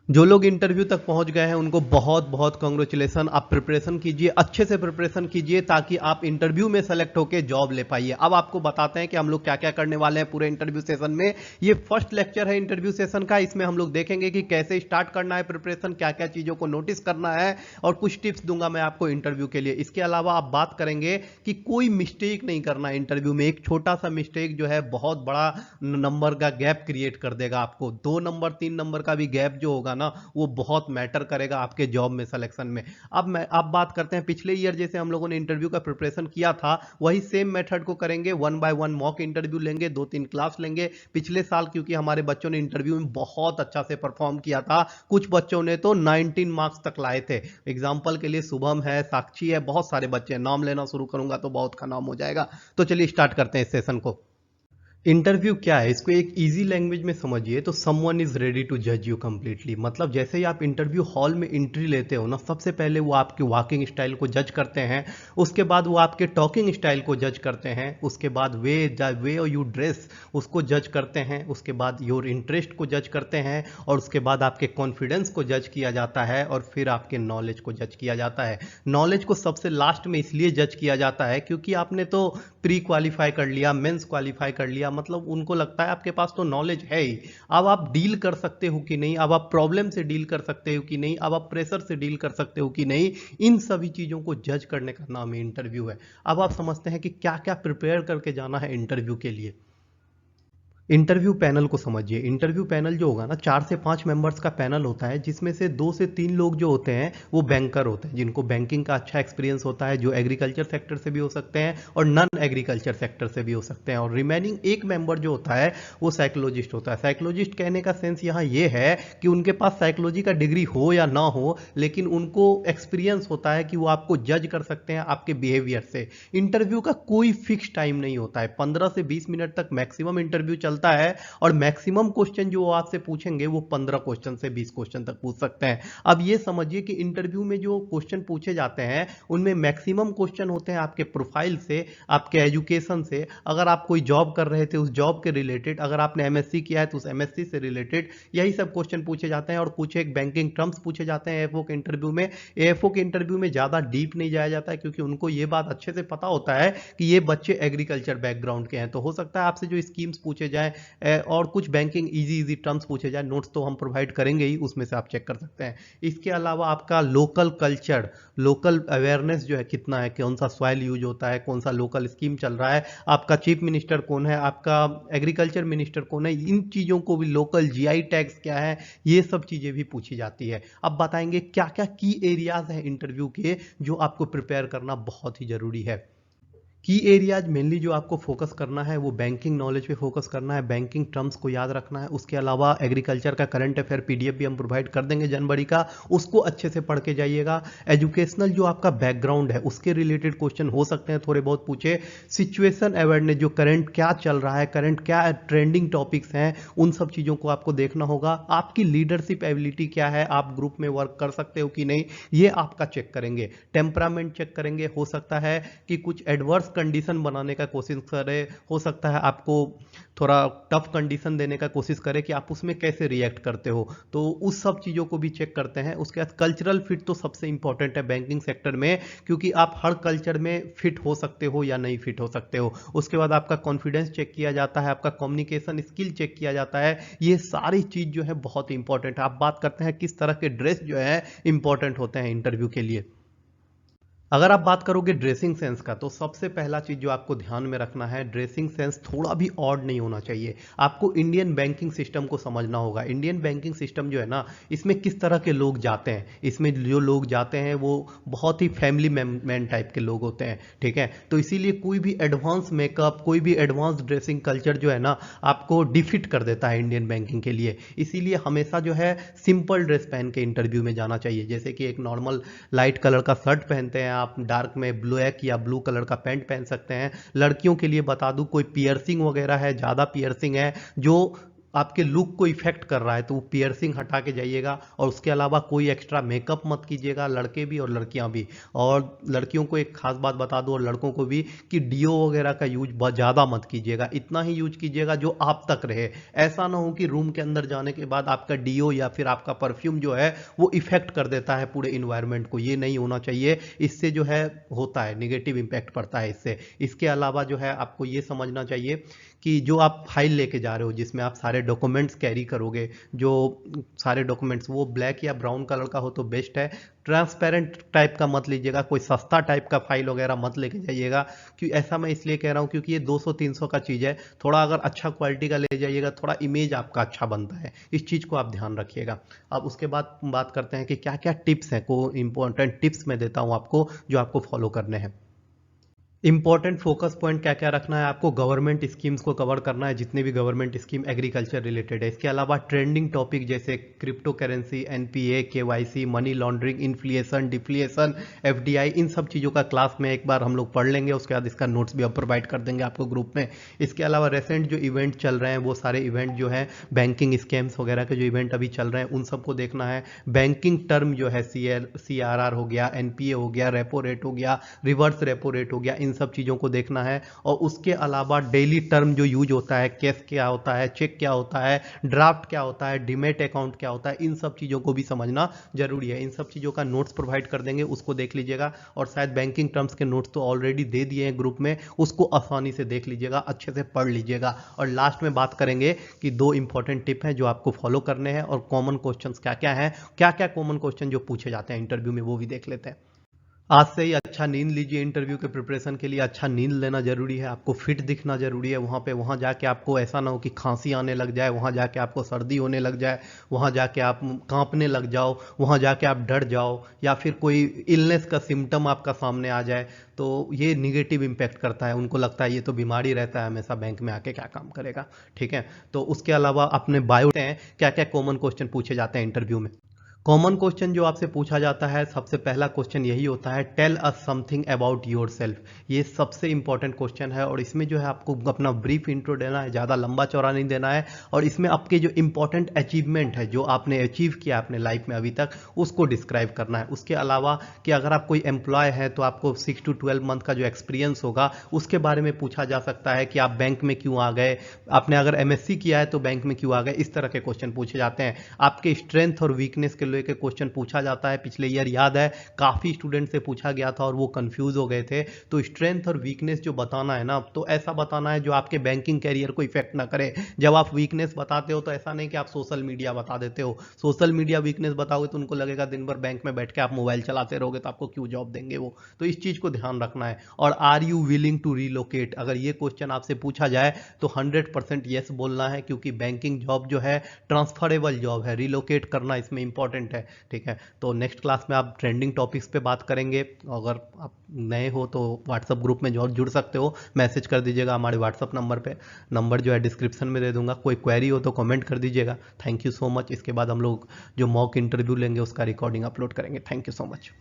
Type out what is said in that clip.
जो लोग इंटरव्यू तक पहुंच गए हैं उनको बहुत बहुत कांग्रेचुलेसन। आप प्रिपरेशन कीजिए, अच्छे से प्रिपरेशन कीजिए ताकि आप इंटरव्यू में सेलेक्ट होकर जॉब ले पाइए। अब आपको बताते हैं कि हम लोग क्या क्या करने वाले हैं पूरे इंटरव्यू सेशन में। ये फर्स्ट लेक्चर है इंटरव्यू सेशन का। इसमें हम लोग देखेंगे कि कैसे स्टार्ट करना है प्रिपरेशन, क्या क्या चीज़ों को नोटिस करना है, और कुछ टिप्स दूंगा मैं आपको इंटरव्यू के लिए। इसके अलावा आप बात करेंगे कि कोई मिस्टेक नहीं करना है इंटरव्यू में। एक छोटा सा मिस्टेक जो है बहुत बड़ा नंबर का गैप क्रिएट कर देगा। आपको 2 नंबर 3 नंबर का भी गैप जो होगा ना, वो बहुत मैटर करेगा आपके जॉब में सिलेक्शन में। अब बात करते हैं पिछले ईयर जैसे हम लोगों ने इंटरव्यू का प्रिपरेशन किया था, वही सेम मेथड को करेंगे। 1 बाय 1 मॉक इंटरव्यू लेंगे, 2-3 क्लास लेंगे। पिछले साल क्योंकि हमारे बच्चों ने इंटरव्यू में बहुत अच्छा से परफॉर्म किया था, कुछ बच्चों ने तो 19 मार्क्स तक लाए थे। एग्जाम्पल के लिए शुभम है, साक्षी है, बहुत सारे बच्चे हैं। नाम लेना शुरू करूंगा तो बहुत का नाम हो जाएगा। तो चलिए स्टार्ट करते हैं इस सेशन को। इंटरव्यू क्या है, इसको एक इजी लैंग्वेज में समझिए तो समवन इज रेडी टू जज यू कंप्लीटली। मतलब जैसे ही आप इंटरव्यू हॉल में एंट्री लेते हो ना, सबसे पहले वो आपके वॉकिंग स्टाइल को जज करते हैं। उसके बाद वो आपके टॉकिंग स्टाइल को जज करते हैं। उसके बाद वे यू ड्रेस उसको जज करते हैं। उसके बाद योर इंटरेस्ट को जज करते हैं। और उसके बाद आपके कॉन्फिडेंस को जज किया जाता है। और फिर आपके नॉलेज को जज किया जाता है। नॉलेज को सबसे लास्ट में इसलिए जज किया जाता है क्योंकि आपने तो प्री क्वालिफाई कर लिया, मेंस क्वालिफाई कर लिया, मतलब उनको लगता है आपके पास तो नॉलेज है ही। अब आप डील कर सकते हो कि नहीं, अब आप प्रॉब्लम से डील कर सकते हो कि नहीं, अब आप प्रेशर से डील कर सकते हो कि नहीं, इन सभी चीज़ों को जज करने का नाम ही इंटरव्यू है। अब आप समझते हैं कि क्या क्या प्रिपेयर करके जाना है इंटरव्यू के लिए। इंटरव्यू पैनल को समझिए। इंटरव्यू पैनल जो होगा ना, 4 से 5 मेंबर्स का पैनल होता है, जिसमें से 2 से 3 लोग जो होते हैं वो बैंकर होते हैं, जिनको बैंकिंग का अच्छा एक्सपीरियंस होता है, जो एग्रीकल्चर सेक्टर से भी हो सकते हैं और नॉन एग्रीकल्चर सेक्टर से भी हो सकते हैं। और रिमेनिंग एक मेंबर जो होता है वो साइकोलॉजिस्ट होता है। साइकोलॉजिस्ट कहने का सेंस यहाँ ये है कि उनके पास साइकोलॉजी का डिग्री हो या ना हो, लेकिन उनको एक्सपीरियंस होता है कि वो आपको जज कर सकते हैं आपके बिहेवियर से। इंटरव्यू का कोई फिक्स टाइम नहीं होता है, 15 से 20 मिनट तक मैक्सिमम इंटरव्यू चलता है। और मैक्सिमम क्वेश्चन जो आपसे पूछेंगे वो 15 क्वेश्चन से 20 क्वेश्चन तक पूछ सकते हैं। अब ये समझिए कि इंटरव्यू में जो क्वेश्चन पूछे जाते हैं उनमें मैक्सिमम क्वेश्चन होते हैं आपके प्रोफाइल से, आपके एजुकेशन से। अगर आप कोई जॉब कर रहे थे उस जॉब के रिलेटेड, अगर आपने एमएससी किया है तो उस एमएससी से रिलेटेड, यही सब क्वेश्चन पूछे जाते हैं। और कुछ एक बैंकिंग टर्म्स पूछे जाते हैं एएफओ के इंटरव्यू में। एएफओ के इंटरव्यू में ज्यादा डीप नहीं जाया जाता है क्योंकि उनको ये बात अच्छे से पता होता है कि ये बच्चे एग्रीकल्चर बैकग्राउंड के हैं। तो हो सकता है आपसे जो स्कीम्स पूछे जाएं और कुछ बैंकिंग इजी इजी टर्म्स पूछे जाए, नोट्स तो हम प्रोवाइड करेंगे ही, उसमें से आप चेक कर सकते हैं। इसके अलावा आपका लोकल कल्चर, लोकल अवेयरनेस जो है कितना है, कौन सा सॉइल यूज होता है, कौन सा लोकल स्कीम चल रहा है, आपका चीफ मिनिस्टर कौन है, आपका एग्रीकल्चर मिनिस्टर कौन है, इन चीज़ों को भी, लोकल जीआई टैक्स क्या है, ये सब चीज़ें भी पूछी जाती है। अब बताएंगे क्या क्या की एरियाज हैं इंटरव्यू के जो आपको प्रिपेयर करना बहुत ही जरूरी है। की एरियाज मेनली जो आपको फोकस करना है वो बैंकिंग नॉलेज पे फोकस करना है, बैंकिंग टर्म्स को याद रखना है। उसके अलावा एग्रीकल्चर का करंट अफेयर पीडीएफ भी हम प्रोवाइड कर देंगे जनवरी का, उसको अच्छे से पढ़ के जाइएगा। एजुकेशनल जो आपका बैकग्राउंड है उसके रिलेटेड क्वेश्चन हो सकते हैं थोड़े बहुत पूछे। सिचुएशन अवेयरनेस, जो करंट क्या चल रहा है, करंट क्या ट्रेंडिंग टॉपिक्स हैं, उन सब चीज़ों को आपको देखना होगा। आपकी लीडरशिप एबिलिटी क्या है, आप ग्रुप में वर्क कर सकते हो कि नहीं, ये आपका चेक करेंगे। टेम्परामेंट चेक करेंगे। हो सकता है कि कुछ एडवर्स कंडीशन बनाने का कोशिश करे, हो सकता है आपको थोड़ा टफ कंडीशन देने का कोशिश करे कि आप उसमें कैसे रिएक्ट करते हो, तो उस सब चीज़ों को भी चेक करते हैं। उसके बाद कल्चरल फिट तो सबसे इंपॉर्टेंट है बैंकिंग सेक्टर में, क्योंकि आप हर कल्चर में फिट हो सकते हो या नहीं फिट हो सकते हो। उसके बाद आपका कॉन्फिडेंस चेक किया जाता है, आपका कम्युनिकेशन स्किल चेक किया जाता है। ये सारी चीज़ जो है बहुत इंपॉर्टेंट है। आप बात करते हैं किस तरह के ड्रेस जो है इंपॉर्टेंट होते हैं इंटरव्यू के लिए। अगर आप बात करोगे ड्रेसिंग सेंस का, तो सबसे पहला चीज जो आपको ध्यान में रखना है, ड्रेसिंग सेंस थोड़ा भी ऑड नहीं होना चाहिए। आपको इंडियन बैंकिंग सिस्टम को समझना होगा। इंडियन बैंकिंग सिस्टम जो है ना, इसमें किस तरह के लोग जाते हैं, इसमें जो लोग जाते हैं वो बहुत ही फैमिली मैन टाइप के लोग होते हैं, ठीक है। तो इसीलिए कोई भी एडवांस मेकअप, कोई भी एडवांस ड्रेसिंग कल्चर जो है ना, आपको डिफिट कर देता है इंडियन बैंकिंग के लिए। इसीलिए हमेशा जो है सिंपल ड्रेस पहन के इंटरव्यू में जाना चाहिए। जैसे कि एक नॉर्मल लाइट कलर का शर्ट पहनते हैं आप, डार्क में ब्लैक या ब्लू कलर का पैंट पहन सकते हैं। लड़कियों के लिए बता दूं, कोई पियर्सिंग वगैरह है, ज़्यादा पियर्सिंग है, जो आपके लुक को इफेक्ट कर रहा है तो वो पियर्सिंग हटा के जाइएगा। और उसके अलावा कोई एक्स्ट्रा मेकअप मत कीजिएगा, लड़के भी और लड़कियां भी। और लड़कियों को एक खास बात बता दो और लड़कों को भी कि डीओ वगैरह का यूज बहुत ज़्यादा मत कीजिएगा, इतना ही यूज कीजिएगा जो आप तक रहे। ऐसा ना हो कि रूम के अंदर जाने के बाद आपका डीओ या फिर आपका परफ्यूम जो है वो इफेक्ट कर देता है पूरे इन्वायरमेंट को, ये नहीं होना चाहिए। इससे जो है होता है निगेटिव इम्पैक्ट पड़ता है इससे। इसके अलावा जो है आपको ये समझना चाहिए कि जो आप फाइल लेके जा रहे हो जिसमें आप सारे डॉक्यूमेंट्स कैरी करोगे, जो सारे डॉक्यूमेंट्स वो ब्लैक या ब्राउन कलर का हो तो बेस्ट है। ट्रांसपेरेंट टाइप का मत लीजिएगा, कोई सस्ता टाइप का फाइल वगैरह मत लेके जाइएगा। क्यों ऐसा मैं इसलिए कह रहा हूँ क्योंकि ये 200-300 का चीज़ है, थोड़ा अगर अच्छा क्वालिटी का ले जाइएगा थोड़ा इमेज आपका अच्छा बनता है, इस चीज़ को आप ध्यान रखिएगा। अब उसके बाद बात करते हैं कि क्या क्या टिप्स हैं, को इंपॉर्टेंट टिप्स मैं देता हूँ आपको जो आपको फॉलो करने हैं। इंपॉर्टेंट फोकस पॉइंट क्या क्या रखना है आपको, गवर्नमेंट स्कीम्स को कवर करना है, जितने भी गवर्नमेंट स्कीम एग्रीकल्चर रिलेटेड है। इसके अलावा ट्रेंडिंग टॉपिक जैसे cryptocurrency, NPA, KYC, money laundering, inflation, deflation, FDI, इन सब चीज़ों का क्लास में एक बार हम लोग पढ़ लेंगे, उसके बाद इसका नोट्स भी अब प्रोवाइड कर देंगे आपको ग्रुप में। इसके अलावा रिसेंट जो इवेंट चल रहे हैं वो सारे इवेंट जो है बैंकिंग स्कैम्स वगैरह के जो इवेंट अभी चल रहे हैं उन सबको देखना है। बैंकिंग टर्म जो है CRR हो गया, एनपीए हो गया, रेपो रेट हो गया, रिवर्स रेपो रेट हो गया, इन सब चीज़ों को देखना है। और उसके अलावा डेली टर्म जो यूज होता है, कैश क्या होता है, चेक क्या होता है, ड्राफ्ट क्या होता है, डीमेट अकाउंट क्या होता है, इन सब चीज़ों को भी समझना जरूरी है। इन सब चीज़ों का नोट्स प्रोवाइड कर देंगे, उसको देख लीजिएगा। और शायद बैंकिंग टर्म्स के नोट्स तो ऑलरेडी दे दिए हैं ग्रुप में, उसको आसानी से देख लीजिएगा, अच्छे से पढ़ लीजिएगा। और लास्ट में बात करेंगे कि 2 इंपॉर्टेंट टिप हैं जो आपको फॉलो करने हैं और कॉमन क्वेश्चंस क्या क्या हैं, क्या क्या कॉमन क्वेश्चन जो पूछे जाते हैं इंटरव्यू में वो भी देख लेते हैं। आज से ही अच्छा नींद लीजिए, इंटरव्यू के प्रिपरेशन के लिए अच्छा नींद लेना जरूरी है, आपको फिट दिखना जरूरी है वहाँ पे। वहाँ जाके आपको ऐसा ना हो कि खांसी आने लग जाए, वहाँ जाके आपको सर्दी होने लग जाए, वहाँ जाके आप कांपने लग जाओ, वहाँ जाके आप डर जाओ या फिर कोई इलनेस का सिम्टम आपका सामने आ जाए, तो ये निगेटिव इम्पैक्ट करता है। उनको लगता है ये तो बीमारी रहता है हमेशा, बैंक में आके क्या काम करेगा। ठीक है, तो उसके अलावा अपने बायो हैं क्या क्या कॉमन क्वेश्चन पूछे जाते हैं इंटरव्यू में। कॉमन क्वेश्चन जो आपसे पूछा जाता है, सबसे पहला क्वेश्चन यही होता है, tell us something about yourself. ये सबसे इंपॉर्टेंट क्वेश्चन है और इसमें जो है आपको अपना ब्रीफ इंट्रो देना है, ज़्यादा लंबा चौड़ा नहीं देना है। और इसमें आपके जो इंपॉर्टेंट अचीवमेंट है, जो आपने अचीव किया अपने लाइफ में अभी तक, उसको डिस्क्राइब करना है। उसके अलावा कि अगर आप कोई एम्प्लॉय है तो आपको 6 to 12 मंथ का जो एक्सपीरियंस होगा उसके बारे में पूछा जा सकता है कि आप बैंक में क्यों आ गए, आपने अगर MSc किया है तो बैंक में क्यों आ गए, इस तरह के क्वेश्चन पूछे जाते हैं। आपके स्ट्रेंथ और वीकनेस के लेके क्वेश्चन पूछा जाता है। पिछले ईयर याद है काफी स्टूडेंट से पूछा गया था और वो कंफ्यूज हो गए थे। तो स्ट्रेंथ और वीकनेस जो बताना है ना, तो ऐसा बताना है जो आपके बैंकिंग कैरियर को इफेक्ट ना करे। जब आप वीकनेस बताते हो तो ऐसा नहीं कि आप सोशल मीडिया बता देते हो, सोशल मीडिया वीकनेस बताओगे तो उनको लगेगा दिन भर बैंक में बैठ के आप मोबाइल चलाते रहोगे तो आपको क्यों जॉब देंगे वो। तो इस चीज को ध्यान रखना है। और are you willing to relocate, अगर ये क्वेश्चन आपसे पूछा जाए तो 100% यस बोलना है, क्योंकि बैंकिंग जॉब जो है ट्रांसफरेबल जॉब है, रिलोकेट करना इसमें इंपॉर्टेंट है। ठीक है, तो नेक्स्ट क्लास में आप ट्रेंडिंग टॉपिक्स पे बात करेंगे। अगर आप नए हो तो व्हाट्सएप ग्रुप में जुड़ सकते हो, मैसेज कर दीजिएगा हमारे व्हाट्सएप नंबर पे, नंबर जो है डिस्क्रिप्शन में दे दूंगा। कोई क्वेरी हो तो कमेंट कर दीजिएगा। Thank you so much. इसके बाद हम लोग जो मॉक इंटरव्यू लेंगे उसका रिकॉर्डिंग अपलोड करेंगे। Thank you so much.